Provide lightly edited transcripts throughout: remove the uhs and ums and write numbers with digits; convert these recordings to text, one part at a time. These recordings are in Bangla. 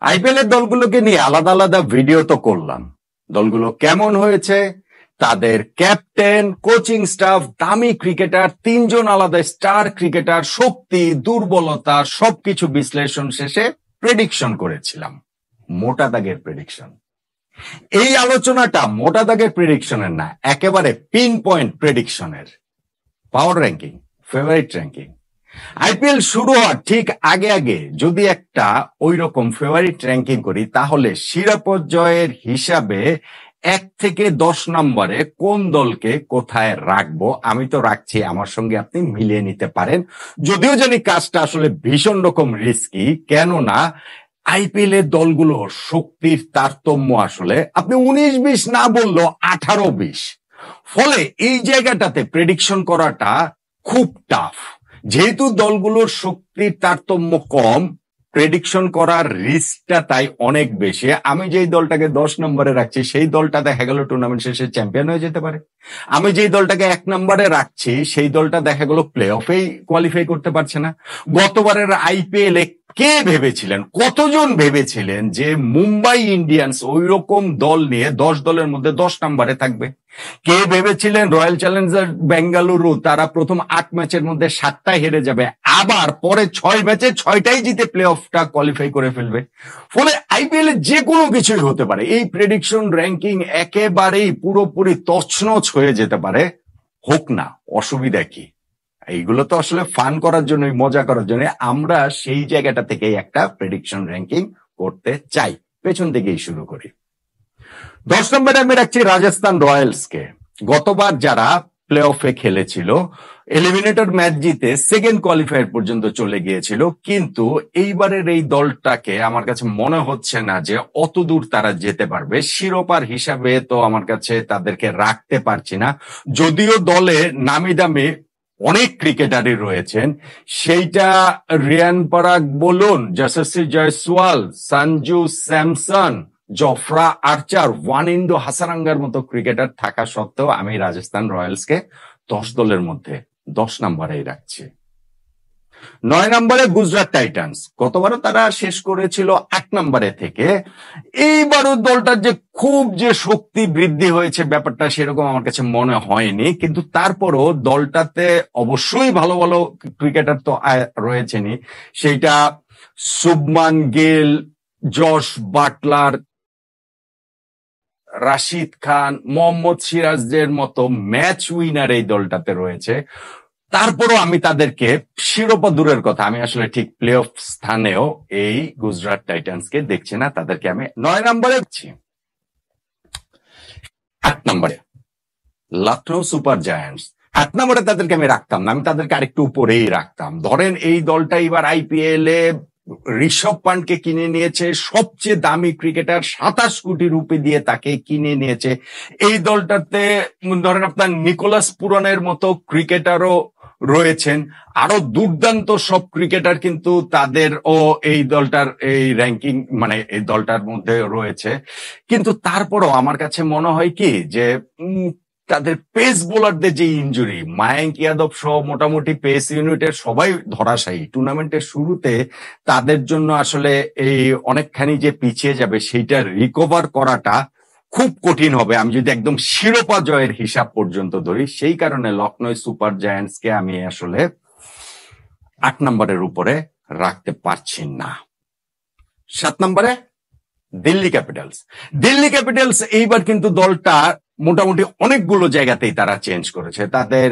আইপিএল এর দলগুলোকে নিয়ে আলাদা আলাদা ভিডিও তো করলাম। দলগুলো কেমন হয়েছে, তাদের ক্যাপ্টেন, কোচিং স্টাফ, দামি ক্রিকেটার, তিনজন আলাদা স্টার ক্রিকেটার, শক্তি, দুর্বলতা সবকিছু বিশ্লেষণ শেষে প্রেডিকশন করেছিলাম। মোটা দাগের প্রেডিকশন। এই আলোচনাটা মোটা দাগের প্রেডিকশনের না, একেবারে পিন পয়েন্ট প্রেডিকশনের। পাওয়ার র্যাঙ্কিং, ফেভারিট র্যাঙ্কিং। আইপিএল শুরু হওয়ার ঠিক আগে আগে যদি একটা ওই রকম ফেভারিট র্যাঙ্কিং করি, তাহলে শিরোপা জয়ের হিসাবে 1 থেকে 10 নম্বরে কোন দলকে কোথায় রাখবো, আমি তো রাখছি, আমার সঙ্গে আপনি মিলিয়ে নিতে পারেন। যদিও জানি কাজটা আসলে ভীষণ রকম রিস্কি, কেননা আইপিএল এর দলগুলোর শক্তির তারতম্য আসলে আপনি 19-20 না বললেও 18-20। ফলে এই জায়গাটাতে প্রেডিকশন করাটা খুব টাফ। যেহেতু দলগুলোর শক্তির তারতম্য কম, প্রেডিকশন করার রিস্কটা তাই অনেক বেশি। আমি যেই দলটাকে 10 নম্বরে রাখছি, সেই দলটা দেখা গেল টুর্নামেন্ট শেষে চ্যাম্পিয়ন হয়ে যেতে পারে। আমি যেই দলটাকে 1 নম্বরে রাখছি, সেই দলটা দেখা গেল প্লে অফেই কোয়ালিফাই করতে পারছে না। গতবারের আইপিএল এ কে ভেবেছিলেন, কতজন ভেবেছিলেন যে মুম্বাই ইন্ডিয়ান্স ওই রকম দল নিয়ে 10 দলের মধ্যে 10 নম্বরে থাকবে? কে ভেবেছিলেন রয়্যাল চ্যালেঞ্জার বেঙ্গালুরু তারা প্রথম 8 ম্যাচের মধ্যে 7টায় হেরে যাবে, আবার পরে 6 ম্যাচে 6টাই জিতে প্লে অফটা কোয়ালিফাই করে ফেলবে? ফলে আইপিএল এ যে কোনো কিছুই হতে পারে। এই প্রেডিকশন র্যাঙ্কিং একেবারেই পুরোপুরি তছনছ হয়ে যেতে পারে। হোক না, অসুবিধা কি? এইগুলো তো আসলে ফান করার জন্য, মজা করার জন্য আমরা সেই জায়গাটা থেকেই একটা প্রেডিকশন র্যাঙ্কিং করতে চাই। পেছন থেকেই শুরু করি। 10 নম্বরে আমি রাখছি রাজস্থান রয়্যালসকে। গতবার যারা প্লে অফে খেলেছিল, এলিমিনেটর ম্যাচ জিতে সেকেন্ড কোয়ালিফায়ার পর্যন্ত চলে গিয়েছিল, কিন্তু এইবারের এই দলটাকে আমার কাছে মনে হচ্ছে না যে অত দূর তারা যেতে পারবে। শিরোপার হিসাবে তো আমার কাছে তাদেরকে রাখতে পারছি না। যদিও দলে নামি দামি অনেক ক্রিকেটারই রয়েছেন, সেইটা রিয়ান পরাগ বলুন, যশস্বী জয়সওয়াল, সঞ্জু স্যামসন, জফরা আর্চার, ওয়ানিন্দু হাসারাঙ্গার মতো ক্রিকেটার থাকা সত্ত্বেও আমি রাজস্থান রয়্যালসকে 10 দলের মধ্যে 10 নম্বরেই রাখছি। 9 নম্বরে গুজরাট টাইটান্স। গতবারও তারা শেষ করেছিল 8 নম্বরে থেকে। এইবারও দলটার যে খুব যে শক্তি বৃদ্ধি হয়েছে ব্যাপারটা সেরকম আমার কাছে মনে হয়নি, কিন্তু তারপরও দলটাতে অবশ্যই ভালো ভালো ক্রিকেটার তো রয়েছেনই। সেইটা শুভমান গিল, জশ বাটলার, রাশিদ খান, মোহাম্মদ সিরাজদের মতো ম্যাচ উইনার এই দলটাতে রয়েছে। তারপরও আমি তাদেরকে শিরোপা দূরের কথা, আমি আসলে ঠিক প্লে অফ স্থানেও এই গুজরাট টাইটান্সকে দেখছি না। তাদেরকে আমি 9 নম্বরে রাখছি। 8 নম্বরে লখনৌ সুপার জায়ান্টস। 8 নম্বরে তাদেরকে আমি রাখতাম না, আমি তাদেরকে আরেকটু উপরেই রাখতাম। ধরেন এই দলটা এবার আইপিএল এ ঋষভ পান্টকে কিনে নিয়েছে, সবচেয়ে দামি ক্রিকেটার, 27 কোটি রুপি দিয়ে তাকে কিনে নিয়েছে। এই দলটাতে ধরেন আপনার নিকোলাস পুরানের মতো ক্রিকেটারও রয়েছেন, আরো দুর্দান্ত সব ক্রিকেটার কিন্তু তাদের ও এই দলটার এই র্যাঙ্কিং মানে এই দলটার মধ্যে রয়েছে। কিন্তু তারপরও আমার কাছে মনে হয় কি যে তাদের পেস বোলারদের যে ইনজুরি, মায়াঙ্ক ইয়াদব সহ মোটামুটি পেস ইউনিটের সবাই ধরাশায়ী। টুর্নামেন্টের শুরুতে তাদের জন্য আসলে এই অনেকখানি যে পিছিয়ে যাবে, সেইটা রিকভার করাটা খুব কঠিন হবে আমি যদি একদম শিরোপা জয়ের হিসাব পর্যন্ত ধরি। সেই কারণে লখনৌ সুপার জায়ান্টসকে আমি আসলে 8 নম্বরের উপরে রাখতে পারছি না। 7 নম্বরে দিল্লি ক্যাপিটালস। দিল্লি ক্যাপিটালস এইবার কিন্তু দলটা মোটামুটি অনেকগুলো জায়গাতেই তারা চেঞ্জ করেছে। তাদের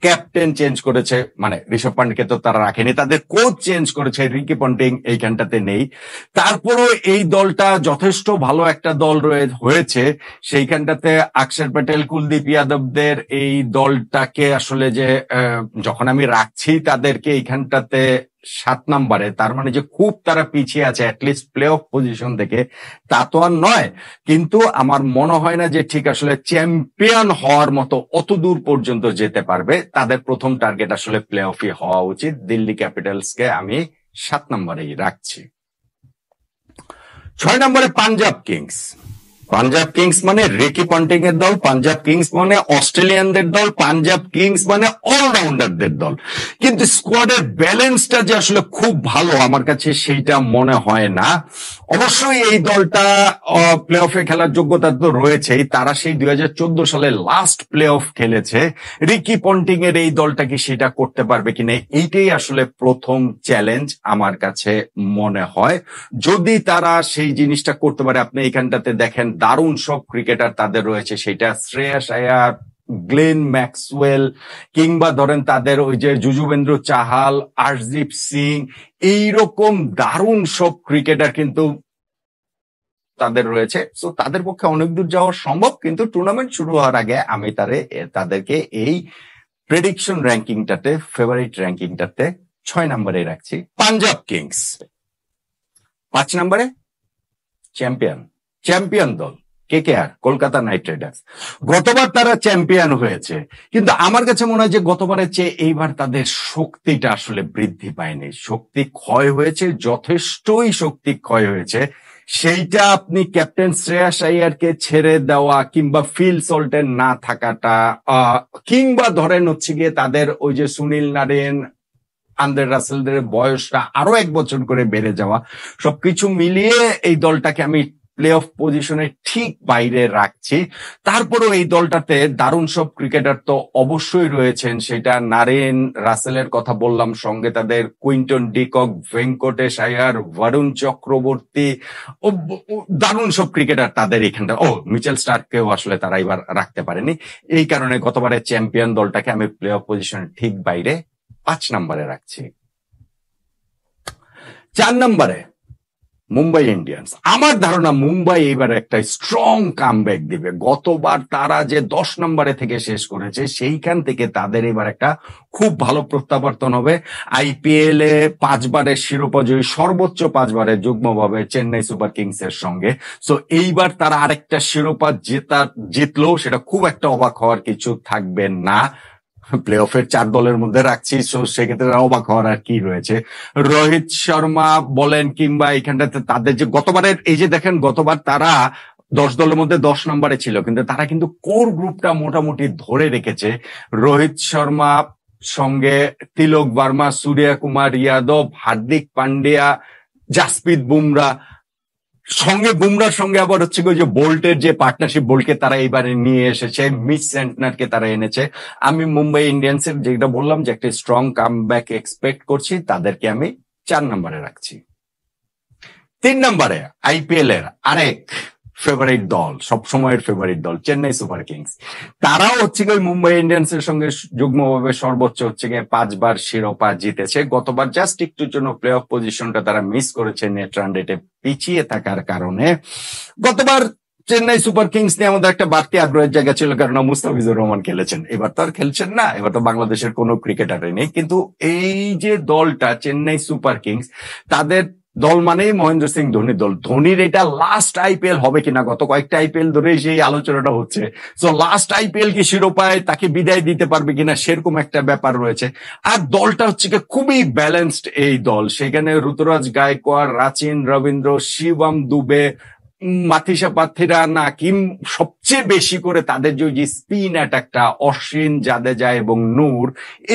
ক্যাপ্টেন চেঞ্জ করেছে, মানে ঋষভ পান্টকে তো তারা রাখেনি, তাদের কোচ চেঞ্জ করেছে, রিকি পন্টিং এইখানটাতে নেই। তারপরও এই দলটা যথেষ্ট ভালো একটা দল হয়েছে। সেইখানটাতে অক্ষর প্যাটেল, কুলদীপ যাদবদের এই দলটাকে আসলে যে যখন আমি রাখছি তাদেরকে এইখানটাতে 7 নম্বরে, তার মানে যে খুব তারা পিছিয়ে আছে অ্যাটলিস্ট প্লে অফ পজিশন থেকে, তা তো আর নয়। কিন্তু আমার মনে হয় না যে ঠিক আসলে চ্যাম্পিয়ন হওয়ার মতো অত দূর পর্যন্ত যেতে পারবে। তাদের প্রথম টার্গেট আসলে প্লে অফই হওয়া উচিত। দিল্লি ক্যাপিটালসকে আমি 7 নম্বরেই রাখছি। 6 নম্বরে পাঞ্জাব কিংস। পাঞ্জাব কিংস মানে রিকি পন্টিং এর দল, পাঞ্জাব কিংস মানে অস্ট্রেলিয়ানদের দল, পাঞ্জাব কিংস মানে অলরাউন্ডারদের দল। কিন্তু স্কোয়াডের ব্যালেন্সটা যে আসলে খুব ভালো আমার কাছে সেইটা মনে হয় না। অবশ্যই এই দলটা প্লে অফে খেলার যোগ্যতা তো রয়েছেই, তারা সেই 2014 সালে লাস্ট প্লে অফ খেলেছে। রিকি পন্টিং এর এই দলটা কি সেটা করতে পারবে কিনা, এইটাই আসলে প্রথম চ্যালেঞ্জ আমার কাছে মনে হয়। যদি তারা সেই জিনিসটা করতে পারে, আপনি এখানটাতে দেখেন দারুণ সব ক্রিকেটার তাদের রয়েছে, সেটা শ্রেয়াস আয়ার, গ্লেন ম্যাক্সওয়েল, কিংবা ধরেন তাদের ওই যে যুজুবেন্দ্র চাহাল, আরদীপ সিং, এইরকম দারুণ সব ক্রিকেটার কিন্তু তাদের রয়েছে। সো তাদের পক্ষে অনেক দূর যাওয়া সম্ভব, কিন্তু টুর্নামেন্ট শুরু হওয়ার আগে আমি তাদেরকে এই প্রেডিকশন র্যাঙ্কিংটাতে, ফেভারিট র্যাঙ্কিংটাতে 6 নম্বরে রাখছি। পাঞ্জাব কিংস 5 নম্বরে চ্যাম্পিয়ন দল কেকেআর, কলকাতা নাইট রাইডার্স। গতবার তারা চ্যাম্পিয়ন হয়েছে, কিন্তু আমার কাছে মনে হয় যে গতবারের চেয়ে এইবার তাদের শক্তিটা আসলে বৃদ্ধি পায়নি, শক্তি ক্ষয় হয়েছে, যথেষ্টই শক্তি ক্ষয় হয়েছে। সেইটা আপনি ক্যাপ্টেন শ্রেয়াস আইয়ারকে ছেড়ে দেওয়া, কিংবা ফিল সল্টের না থাকাটা, কিংবা ধরেন হচ্ছে গিয়ে তাদের ওই যে সুনীল নারিন, আন্দ্রে রাসেলদের বয়সটা আরো 1 বছর করে বেড়ে যাওয়া, সবকিছু মিলিয়ে এই দলটাকে আমি প্লে অফ পজিশনে ঠিক বাইরে রাখছি। তারপরেও এই দলটাতে দারুণ সব ক্রিকেটার তো অবশ্যই রয়েছেন, সেটা নারিন, রাসেলের কথা বললাম, সঙ্গে তাদের কুইন্টন ডিকক, ভেঙ্কটেশ আয়ার, বরুণ চক্রবর্তী, দারুণ সব ক্রিকেটার তাদের এখানটা। মিচেল স্টার্ককেও আসলে তারা এবার রাখতে পারেনি। এই কারণে গতবারের চ্যাম্পিয়ন দলটাকে আমি প্লে অফ পজিশনে ঠিক বাইরে 5 নম্বরে রাখছি। 4 নম্বরে মুম্বাই ইন্ডিয়ান্স। আমার ধারণা মুম্বাই এবার একটা স্ট্রং কামব্যাক দিবে। গতবার তারা যে 10 নম্বরে থেকে শেষ করেছে, সেইখান থেকে তাদের এবার একটা খুব ভালো প্রত্যাবর্তন হবে। আইপিএল এ 5 বারের শিরোপা জয়ী, সর্বোচ্চ 5 বারের যুগ্মভাবে চেন্নাই সুপার কিংস এর সঙ্গে। সো এইবার তারা আরেকটা শিরোপা জিতলেও সেটা খুব একটা অবাক হওয়ার কিছু থাকবে না। প্লে অফের 4 দলের মধ্যে রাখছি, সেক্ষেত্রে অবাক হওয়ার আর কি রয়েছে। রোহিত শর্মা বলেন, কিংবা এখানটাতে তাদের যে গতবারের, এই যে দেখেন গতবার তারা 10 দলের মধ্যে 10 নম্বরে ছিল, কিন্তু তারা কিন্তু কোর গ্রুপটা মোটামুটি ধরে রেখেছে। রোহিত শর্মা সঙ্গে তিলক বর্মা, সূর্য কুমার যাদব, হার্দিক পান্ডিয়া, জাসপ্রীত বুমরা, সঙ্গে বুমরার সঙ্গে আবার হচ্ছে যে বোল্টের যে পার্টনারশিপ, বোল্টকে তারা এবারে নিয়ে এসেছে, মিচ সেন্টনারকে তারা এনেছে। আমি মুম্বাই ইন্ডিয়ান্সের যেটা বললাম যে একটা স্ট্রং কামব্যাক এক্সপেক্ট করছি, তাদেরকে আমি 4 নম্বরে রাখছি। 3 নম্বরে আইপিএল এর আরেক ফেভারিট দল, সবসময়ের ফেভারিট দল চেন্নাই সুপার কিংস। তারাও হচ্ছে গিয়ে মুম্বাই ইন্ডিয়ান্সের সঙ্গে যুগ্মভাবে সর্বোচ্চ হচ্ছে গিয়ে 5 বার শিরোপা জিতেছে। গতবার জাস্ট একটুর জন্য প্লে অফ পজিশনটা তারা মিস করেছে নেট রান রেটে পিছিয়ে থাকার কারণে। গতবার চেন্নাই সুপার কিংস নিয়ে আমাদের একটা বাড়তি আগ্রহের জায়গা ছিল, কারণ মুস্তাফিজুর রহমান খেলেছেন। এবার তো আর খেলছেন না, এবার তো বাংলাদেশের কোনো ক্রিকেটারই নেই। কিন্তু এই যে দলটা চেন্নাই সুপার কিংস, তাদের দল মানেই মহেন্দ্র সিং ধোনির দল। ধোনির এটা লাস্ট আইপিএল হবে কিনা, গত কয়েকটা আইপিএল ধরে সেই আলোচনাটা হচ্ছে। সো লাস্ট আইপিএল কি শিরোপায় তাকে বিদায় দিতে পারবে কিনা, সেরকম একটা ব্যাপার রয়েছে। আর দলটা হচ্ছে কি খুবই ব্যালেন্সড এই দল, সেখানে ঋতুরাজ গায়কোয়াড়, রাচিন রবীন্দ্র, শিবম দুবে, মাথিসা পাথিরা, নাকিম, সবচেয়ে বেশি করে তাদের যে স্পিন অ্যাটাকটা অশ্বিন, জাদেজা এবং নূর,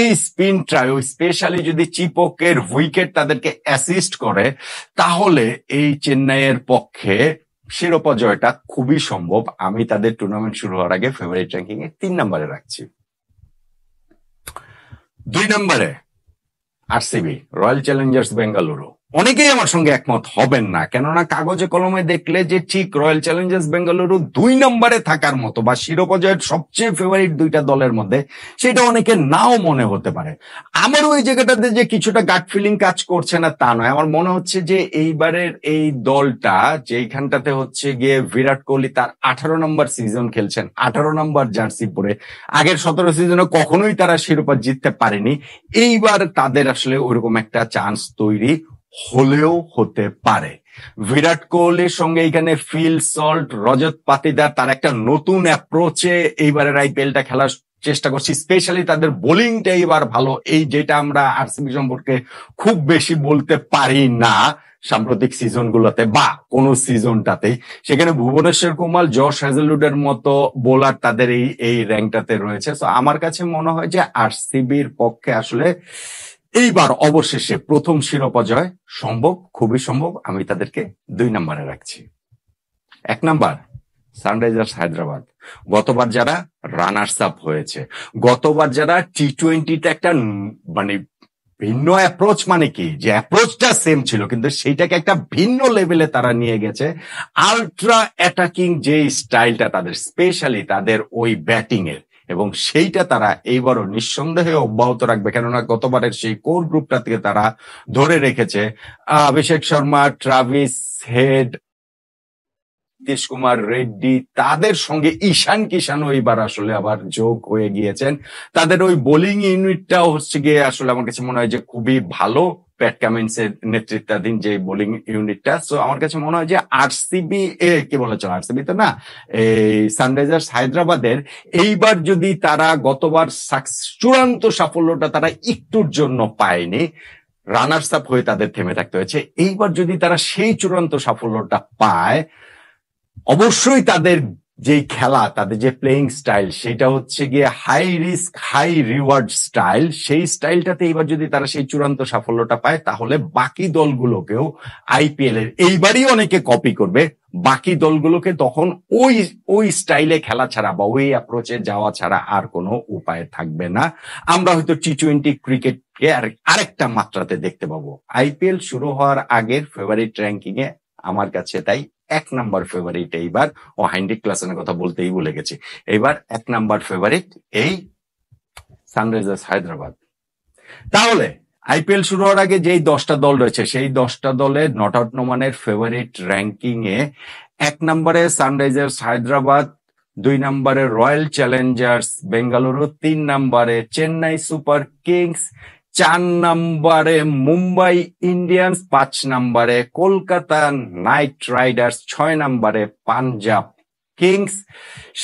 এই স্পিন ট্রায়ো, স্পেশালি যদি চিপকের উইকেট তাদেরকে অ্যাসিস্ট করে, তাহলে এই চেন্নাইয়ের পক্ষে শিরোপা জয়টা খুবই সম্ভব। আমি তাদের টুর্নামেন্ট শুরু হওয়ার আগে ফেভারিট র্যাঙ্কিং এ 3 নম্বরে রাখছি। 2 নম্বরে আরসিবি, রয়্যাল চ্যালেঞ্জার্স বেঙ্গালুরু। অনেকেই আমার সঙ্গে একমত হবেন না, কেননা কাগজে কলমে দেখলে যে ঠিক রয়্যাল চ্যালেঞ্জার্স বেঙ্গালুরু 2 নম্বরে থাকার মতো বা শিরোপা জয়ের সবচেয়ে ফেভারিট 2টা দলের মধ্যে, সেটা অনেকে নাও মনে হতে পারে। আমারও ওই জায়গাটাতে যে কিছুটা গাট ফিলিং কাজ করছে না তা নয়। আমার মনে হচ্ছে যে এইবারের এই দলটা, যেখানটাতে হচ্ছে গিয়ে বিরাট কোহলি তার 18 নম্বর সিজন খেলছেন, 18 নম্বর জার্সি পরে, আগের 17 সিজনে কখনোই তারা শিরোপা জিততে পারেনি। এইবার তাদের আসলে ওইরকম একটা চান্স তৈরি হলেও হতে পারে। বিরাট কোহলির সঙ্গে এখানে ফিল সল্ট, রজত পাতিদার, তার একটা নতুন অ্যাপ্রোচে এইবারের আইপিএলটা খেলার চেষ্টা করছি। স্পেশালি তাদের বোলিংটা এবার ভালো, এই যেটা আমরা আরসিবি সম্পর্কে খুব বেশি বলতে পারি না। সাম্প্রতিক সিজনগুলোতে বা কোন সিজনটাতেই, সেখানে ভুবনেশ্বর কুমার, জশ হ্যাজেলউডের মতো বোলার তাদের এই র্যাঙ্কটাতে রয়েছে। তো আমার কাছে মনে হয় যে আরসিবির পক্ষে আসলে এইবার অবশেষে প্রথম শিরোপা জয় সম্ভব, খুবই সম্ভব। আমি তাদেরকে 2 নম্বরে রাখছি। 1 নাম্বার সানরাইজার্স হায়দ্রাবাদ। গতবার যারা রানার্স আপ হয়েছে, গতবার যারা টি-20তে একটা মানে ভিন্ন অ্যাপ্রোচ, মানে কি যে অ্যাপ্রোচটা সেম ছিল কিন্তু সেইটাকে একটা ভিন্ন লেভেলে তারা নিয়ে গেছে। আলট্রা অ্যাটাকিং যে স্টাইলটা তাদের, স্পেশালি তাদের ওই ব্যাটিং এর, এবং সেইটা তারা এইবারও নিঃসন্দেহে অব্যাহত রাখবে, কেননা গতবারের সেই কোর গ্রুপটা থেকে তারা ধরে রেখেছে অভিষেক শর্মা, ট্রাভিস হেড, নীতিশ কুমার রেড্ডি, তাদের সঙ্গে ঈশান কিষানও এবার আসলে আবার যোগ হয়ে গিয়েছেন। তাদের ওই বোলিং ইউনিটটাও হচ্ছে গিয়ে আসলে আমার কাছে মনে হয় যে খুবই ভালো, প্যাট কামিন্সের নেতৃত্বাধীন যে বোলিং ইউনিটটা। সো আমার কাছে মনে হয় যে আরসিবি, কি বলা চলে, আরসিবি তো না, এই সানরাইজার্স হায়দ্রাবাদের এইবার যদি তারা গতবার চূড়ান্ত সাফল্যটা তারা একটুর জন্য পায়নি, রানার্স আপ হয়ে তাদের থেমে থাকতে হয়েছে, এইবার যদি তারা সেই চূড়ান্ত সাফল্যটা পায়, অবশ্যই তাদের যে খেলা, তাদের যে প্লেইং স্টাইল, সেটা হচ্ছে গিয়ে high risk high reward style. সেই স্টাইলটাতে এবার যদি তারা সেই চূড়ান্ত সাফল্যটা পায়, তাহলে বাকি দলগুলোকেও আইপিএল এর এইবারই অনেকে কপি করবে। বাকি দলগুলোকে তখন ওই স্টাইলে খেলা ছাড়া বা ওই অ্যাপ্রোচে যাওয়া ছাড়া আর কোনো উপায় থাকবে না। আমরা হয়তো টি-20 ক্রিকেটকে আরেকটা মাত্রাতে দেখতে পাবো। আইপিএল শুরু হওয়ার আগের ফেভারিট র্যাঙ্কিং এ আমার কাছে তাই 1 নাম্বার ফেভারিট এইবার, ও হাইন্ডিক ক্লাসের কথা বলতেই ভুলে গেছি, এইবার 1 নাম্বার ফেভারিট এই সানরাইজার্স হায়দ্রাবাদ। তাহলে আইপিএল শুরু হওয়ার আগে যেই 10টা দল রয়েছে, সেই 10টা দলের নট আউট নোমানের ফেভারিট র্যাঙ্কিং এ 1 নম্বরে সানরাইজার্স হায়দ্রাবাদ, 2 নম্বরে রয়্যাল চ্যালেঞ্জার্স বেঙ্গালুরু, 3 নম্বরে চেন্নাই সুপার কিংস, 4 নম্বরে মুম্বাই ইন্ডিয়ান্স, 5 নম্বরে কলকাতা নাইট রাইডার্স, 6 নম্বরে পাঞ্জাব কিংস,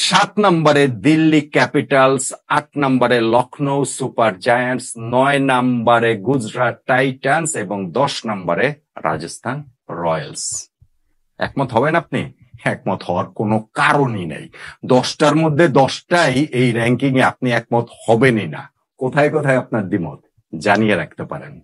7 নম্বরে দিল্লি ক্যাপিটালস, 8 নম্বরে লখনৌ সুপার জায়ান্টস, 9 নম্বরে গুজরাট টাইটান্স এবং 10 নম্বরে রাজস্থান রয়্যালস। একমত হবেন আপনি? একমত হওয়ার কোনো কারণই নেই। 10টার মধ্যে 10টাই এই র্যাঙ্কিং এ আপনি একমত হবেনই না। কোথায় কোথায় আপনার দ্বিমত জানিয়ে রাখতে পারেন।